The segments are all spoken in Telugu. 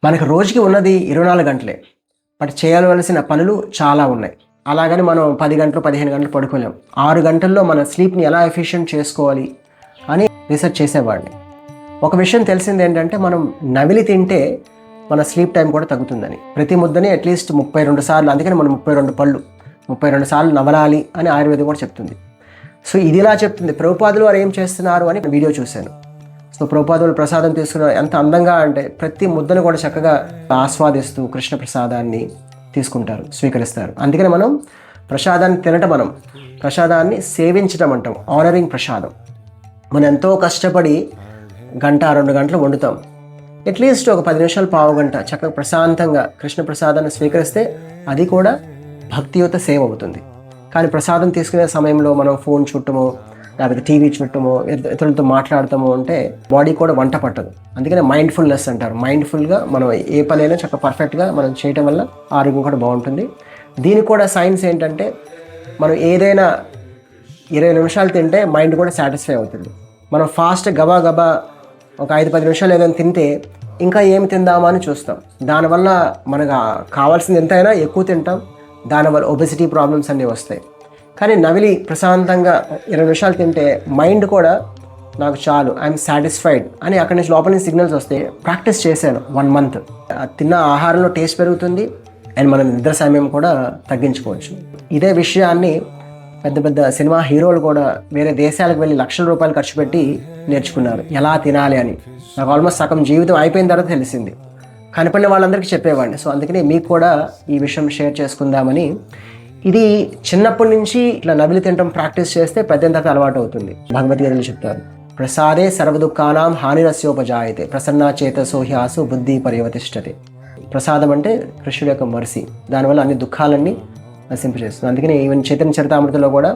మనకు రోజుకి ఉన్నది 24 గంటలే. బట్ చేయవలసిన పనులు చాలా ఉన్నాయి. అలాగని మనం 10 గంటలు, 15 గంటలు పడుకోలేం. 6 గంటల్లో మన స్లీప్ని ఎలా ఎఫిషియెంట్ చేసుకోవాలి అని రీసెర్చ్ చేసేవాడిని. ఒక విషయం తెలిసింది ఏంటంటే, మనం నవిలి తింటే మన స్లీప్ టైం కూడా తగ్గుతుందని. ప్రతి ముద్దని అట్లీస్ట్ 32 సార్లు, అందుకని మనం 32 పళ్ళు 32 సార్లు నవలాలి అని ఆయుర్వేదం కూడా చెప్తుంది. సో ఇది ఇలా చెప్తుంది. ప్రభుపాదులు వారు ఏం చేస్తున్నారు అని వీడియో చూశాను. సో ప్రభుపాదులు ప్రసాదం తీసుకున్న ఎంత అందంగా అంటే, ప్రతి ముద్దను కూడా చక్కగా ఆస్వాదిస్తూ కృష్ణ ప్రసాదాన్ని తీసుకుంటారు, స్వీకరిస్తారు. అందుకని మనం ప్రసాదాన్ని తినటం, మనం ప్రసాదాన్ని సేవించటం అంటాం, ఆనరింగ్ ప్రసాదం. మనం ఎంతో కష్టపడి 1-2 గంటలు వండుతాం. అట్లీస్ట్ ఒక 10 నిమిషాలు, పావు గంట చక్కగా ప్రశాంతంగా కృష్ణ ప్రసాదాన్ని స్వీకరిస్తే అది కూడా భక్తియుత సేవ అవుతుంది. కానీ ప్రసాదం తీసుకునే సమయంలో మనం ఫోన్ చుట్టమో, లేకపోతే టీవీ చుట్టమో, ఇతరులతో మాట్లాడతామో అంటే బాడీ కూడా వంట పట్టదు. అందుకనే మైండ్ఫుల్నెస్ అంటారు. మైండ్ఫుల్గా మనం ఏ పనైనా చక్కగా పర్ఫెక్ట్గా మనం చేయటం వల్ల ఆరోగ్యం కూడా బాగుంటుంది. దీనికి కూడా సైన్స్ ఏంటంటే, మనం ఏదైనా 20 నిమిషాలు తింటే మైండ్ కూడా సాటిస్ఫై అవుతుంది. మనం ఫాస్ట్ గబా గబా ఒక 5-10 నిమిషాలు ఏదైనా తింటే ఇంకా ఏమి తిందామా అని చూస్తాం. దానివల్ల మనకు కావాల్సింది ఎంతైనా ఎక్కువ తింటాం. దానివల్ల ఒబెసిటీ ప్రాబ్లమ్స్ అన్నీ వస్తాయి. కానీ నవిలి ప్రశాంతంగా 20 నిమిషాలు తింటే మైండ్ కూడా నాకు చాలు, ఐఎమ్ సాటిస్ఫైడ్ అని అక్కడి నుంచి లోపల నుంచి సిగ్నల్స్ వస్తాయి. ప్రాక్టీస్ చేశాను 1 మంత్. తిన్న ఆహారంలో టేస్ట్ పెరుగుతుంది అండ్ మన నిద్ర సమయం కూడా తగ్గించుకోవచ్చు. ఇదే విషయాన్ని పెద్ద పెద్ద సినిమా హీరోలు కూడా వేరే దేశాలకు వెళ్ళి లక్షల రూపాయలు ఖర్చు పెట్టి నేర్చుకున్నారు ఎలా తినాలి అని. నాకు ఆల్మోస్ట్ సగం జీవితం అయిపోయిన తర్వాత తెలిసింది. కనపడిన వాళ్ళందరికీ చెప్పేవాడిని. సో అందుకని మీకు కూడా ఈ విషయం షేర్ చేసుకుందామని. ఇది చిన్నప్పటి నుంచి ఇట్లా నవిలి తినడం ప్రాక్టీస్ చేస్తే పెద్ద తర్వాత అలవాటు అవుతుంది. భగవద్గీతలు చెప్తారు, ప్రసాదే సర్వదుఃఖానాం హానిరస్యోపజాయతే ప్రసన్నా చేతసో హ్యాసు బుద్ధి పర్యవతిష్టతే. ప్రసాదం అంటే కృష్ణుడి యొక్క మర్సీ, దానివల్ల అన్ని దుఃఖాలన్నీ నశింపజేస్తుంది. అందుకని ఈవెన్ చైతన్య చరితామృతంలో కూడా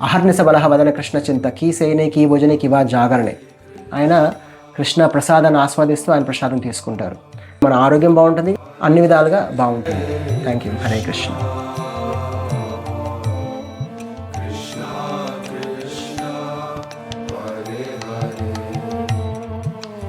అహర్నిశ బలహ వదన కృష్ణ చింత కీ సేనే కీ భోజనే కివా జాగరణే. ఆయన కృష్ణ ప్రసాదాన్ని ఆస్వాదిస్తూ ఆయన ప్రసాదం తీసుకుంటారు. మన ఆరోగ్యం బాగుంటుంది, అన్ని విధాలుగా బాగుంటుంది. Thank you. హరే కృష్ణ.